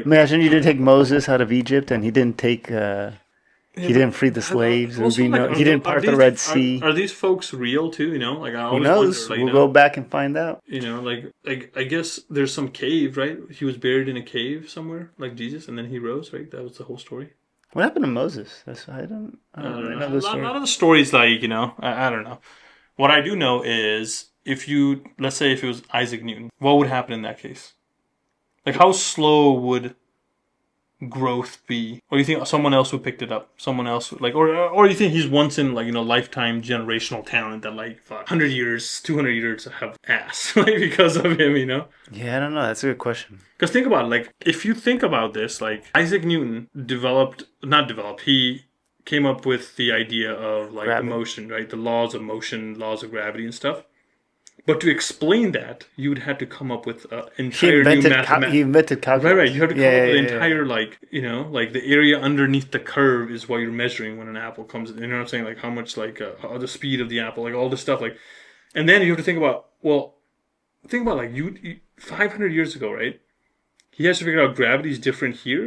Imagine you didn't take Moses out of Egypt, and he didn't take. He didn't free the slaves. There would Also, be like, no. He didn't part the Red Sea. are these folks real too? You know, like I Who always wonder, knows? like, We'll go back and find out. you know, like I guess there's some cave, right? He was buried in a cave somewhere, like Jesus, and then he rose, right? That was the whole story. What happened to Moses? I I don't don't really know. know A the lot, story. lot of the stories, like, you know, I don't know. What I do know is if you, let's say, if it was Isaac Newton, what would happen in that case? Like, how slow would growth be? Or do you think someone else would pick it up? Someone else would, like, or you think he's once in, like, you know, lifetime generational talent that, like, 100 years, 200 years have ass, like, because of him, you know? Yeah, I don't know. That's a good question. Because think about it, like, if you think about this, like, Isaac Newton he came up with the idea of, like, the Gravity. motion, right? The laws of motion, laws of gravity and stuff. But to explain that, you would have to come up with an entire new mathematics. He invented calculus. Right. You have to come up with the entire, yeah. like, you know, like the area underneath the curve is what you're measuring when an apple comes. You know what I'm saying? Like how much, like, the speed of the apple, like all this stuff, like, and then you have to think about, well, like you 500 years ago, right? He has to figure out gravity is different here.